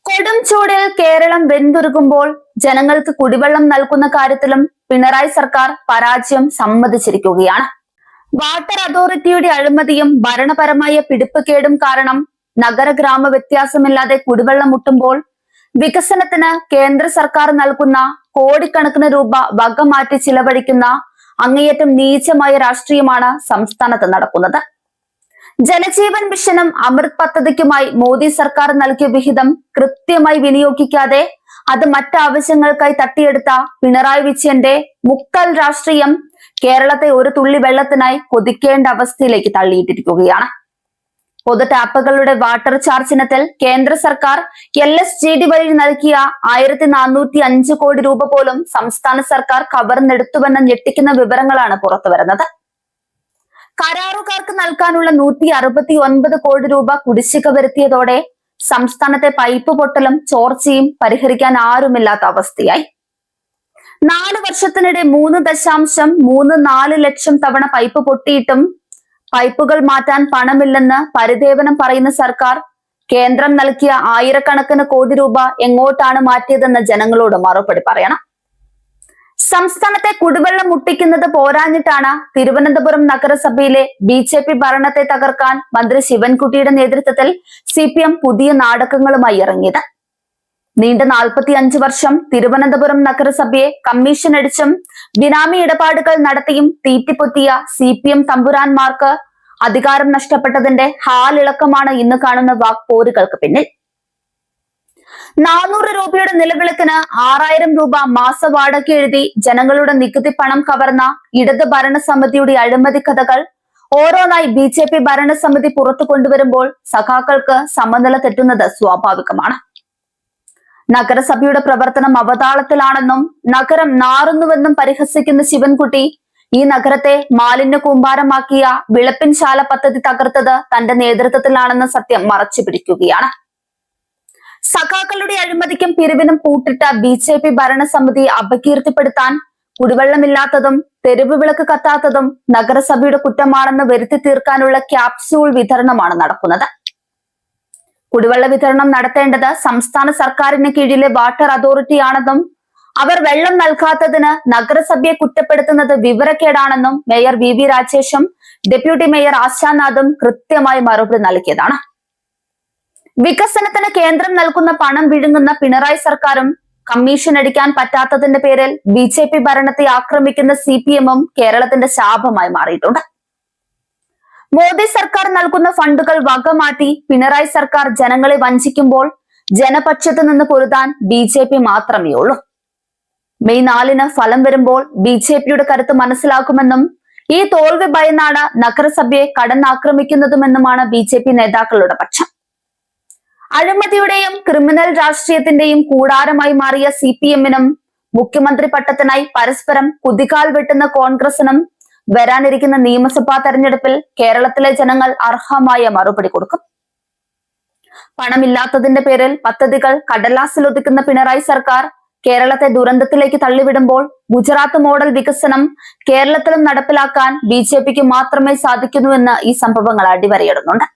കൊടും ചൂടിൽ കേരളം വെന്തുരുകുമ്പോൾ ജനങ്ങൾക്ക് കുടിവെള്ളം നൽകുന്ന കാര്യത്തിലും പിണറായി സർക്കാർ പരാജയം സമ്മതിച്ചിരിക്കുകയാണ്. വാട്ടർ അതോറിറ്റിയുടെ അഴിമതിയും ഭരണപരമായ പിടിപ്പുകേടും കാരണം നഗര ഗ്രാമ വ്യത്യാസമില്ലാതെ കുടിവെള്ളം മുട്ടുമ്പോൾ വികസനത്തിന് കേന്ദ്ര സർക്കാർ നൽകുന്ന കോടിക്കണക്കിന് രൂപ വകമാറ്റി ചിലവഴിക്കുന്ന അങ്ങേയറ്റം നീചമായ രാഷ്ട്രീയമാണ് സംസ്ഥാനത്ത് നടക്കുന്നത്. ജലജീവൻ മിഷനും അമൃത് പദ്ധതിക്കുമായി മോദി സർക്കാർ നൽകിയ വിഹിതം കൃത്യമായി വിനിയോഗിക്കാതെ അത് മറ്റാവശ്യങ്ങൾക്കായി തട്ടിയെടുത്ത പിണറായി വിജയന്റെ മുക്കൽ രാഷ്ട്രീയം കേരളത്തെ ഒരു തുള്ളി വെള്ളത്തിനായി കൊതിക്കേണ്ട അവസ്ഥയിലേക്ക് തള്ളിയിട്ടിരിക്കുകയാണ്. പൊതു ടാപ്പുകളുടെ വാട്ടർ ചാർജ് ഇനത്തിൽ കേന്ദ്ര സർക്കാർ LSGD വഴി നൽകിയ 1405 കോടി രൂപ പോലും സംസ്ഥാന സർക്കാർ കവർന്നെടുത്തുവെന്ന ഞെട്ടിക്കുന്ന വിവരങ്ങളാണ് പുറത്തുവരുന്നത്. കരാറുകാർക്ക് നൽകാനുള്ള 169 കോടി രൂപ കുടിശ്ശിക വരുത്തിയതോടെ സംസ്ഥാനത്തെ പൈപ്പ് പൊട്ടലും ചോർച്ചയും പരിഹരിക്കാൻ ആരുമില്ലാത്ത അവസ്ഥയായി. 4 വർഷത്തിനിടെ 3.34 ലക്ഷം തവണ പൈപ്പ് പൊട്ടിയിട്ടും പൈപ്പുകൾ മാറ്റാൻ പണമില്ലെന്ന് പരിദേവനം പറയുന്ന സർക്കാർ കേന്ദ്രം നൽകിയ ആയിരക്കണക്കിന് കോടി രൂപ എങ്ങോട്ടാണ് മാറ്റിയതെന്ന് ജനങ്ങളോട് മറുപടി പറയണം. സംസ്ഥാനത്തെ കുടിവെള്ളം മുട്ടിക്കുന്നത് പോരാഞ്ഞിട്ടാണ് തിരുവനന്തപുരം നഗരസഭയിലെ BJP ഭരണത്തെ തകർക്കാൻ മന്ത്രി ശിവൻകുട്ടിയുടെ നേതൃത്വത്തിൽ CPM പുതിയ നാടകങ്ങളുമായി ഇറങ്ങിയത്. നീണ്ട 45 വർഷം തിരുവനന്തപുരം നഗരസഭയെ കമ്മീഷൻ അടിച്ചും ബിനാമി ഇടപാടുകൾ നടത്തിയും തീറ്റിപ്പൊത്തിയ CPM തമ്പുരാന്മാർക്ക് അധികാരം നഷ്ടപ്പെട്ടതിന്റെ ഹാലിളക്കമാണ് ഇന്ന് കാണുന്ന വാക്പോരുകൾക്ക് പിന്നിൽ. 400 രൂപയുടെ നിലവിളക്കിന് 6000 രൂപ മാസവാടക എഴുതി ജനങ്ങളുടെ നികുതി പണം കവർന്ന ഇടത് ഭരണസമിതിയുടെ അഴിമതി കഥകൾ ഓരോന്നായി BJP ഭരണസമിതി പുറത്തു കൊണ്ടുവരുമ്പോൾ സഖാക്കൾക്ക് സമനില തെറ്റുന്നത് സ്വാഭാവികമാണ്. നഗരസഭയുടെ പ്രവർത്തനം അവതാളത്തിലാണെന്നും നഗരം നാറുന്നുവെന്നും പരിഹസിക്കുന്ന ശിവൻകുട്ടി ഈ നഗരത്തെ മാലിന്യ കൂമ്പാരമാക്കിയ വിളപ്പിൻശാല പദ്ധതി തകർത്തത് തന്റെ നേതൃത്വത്തിലാണെന്ന സത്യം മറച്ചു പിടിക്കുകയാണ്. സഖാക്കളുടെ അഴിമതിക്കും പിരിവിനും കൂട്ടിട്ട BJP ഭരണസമിതിയെ അപകീർത്തിപ്പെടുത്താൻ കുടിവെള്ളമില്ലാത്തതും തെരുവ് വിളക്ക് കത്താത്തതും നഗരസഭയുടെ കുറ്റമാണെന്ന് വരുത്തി തീർക്കാനുള്ള ക്യാപ്സ്യൂൾ വിതരണമാണ് നടക്കുന്നത്. കുടിവെള്ള വിതരണം നടത്തേണ്ടത് സംസ്ഥാന സർക്കാരിന് കീഴിലെ വാട്ടർ അതോറിറ്റിയാണെന്നും അവർ വെള്ളം നൽകാത്തതിന് നഗരസഭയെ കുറ്റപ്പെടുത്തുന്നത് വിവരക്കേടാണെന്നും മേയർ VV രാജേഷും ഡെപ്യൂട്ടി മേയർ ആശാനാഥും കൃത്യമായി മറുപടി നൽകിയതാണ്. വികസനത്തിന് കേന്ദ്രം നൽകുന്ന പണം വിഴുങ്ങുന്ന പിണറായി സർക്കാരും കമ്മീഷൻ അടിക്കാൻ പറ്റാത്തതിന്റെ പേരിൽ BJP ഭരണത്തെ ആക്രമിക്കുന്ന CPM-ഉം കേരളത്തിന്റെ ശാപമായി മാറിയിട്ടുണ്ട്. മോദി സർക്കാർ നൽകുന്ന ഫണ്ടുകൾ വകമാറ്റി പിണറായി സർക്കാർ ജനങ്ങളെ വഞ്ചിക്കുമ്പോൾ ജനപക്ഷത്ത് നിന്ന് പൊരുതാൻ BJP മാത്രമേ ഉള്ളൂ. മെയ് 4-ന് ഫലം വരുമ്പോൾ BJPയുടെ കരുത്ത് മനസ്സിലാക്കുമെന്നും ഈ തോൽവി ഭയന്നാണ് നഗരസഭയെ കടന്നാക്രമിക്കുന്നതുമെന്നുമാണ് BJP നേതാക്കളുടെ പക്ഷം. അഴിമതിയുടെയും ക്രിമിനൽ രാഷ്ട്രീയത്തിന്റെയും കൂടാരമായി മാറിയ CPM-നും മുഖ്യമന്ത്രി പട്ടത്തിനായി പരസ്പരം കുതികാൽ വെട്ടുന്ന കോൺഗ്രസിനും വരാനിരിക്കുന്ന നിയമസഭാ തെരഞ്ഞെടുപ്പിൽ കേരളത്തിലെ ജനങ്ങൾ അർഹമായ മറുപടി കൊടുക്കും. പണമില്ലാത്തതിന്റെ പേരിൽ പദ്ധതികൾ കടലാസിലൊതുക്കുന്ന പിണറായി സർക്കാർ കേരളത്തെ ദുരന്തത്തിലേക്ക് തള്ളിവിടുമ്പോൾ ഗുജറാത്ത് മോഡൽ വികസനം കേരളത്തിലും നടപ്പിലാക്കാൻ BJPക്ക് മാത്രമേ സാധിക്കുന്നുവെന്ന് ഈ സംഭവങ്ങൾ അടിവരയിടുന്നുണ്ട്.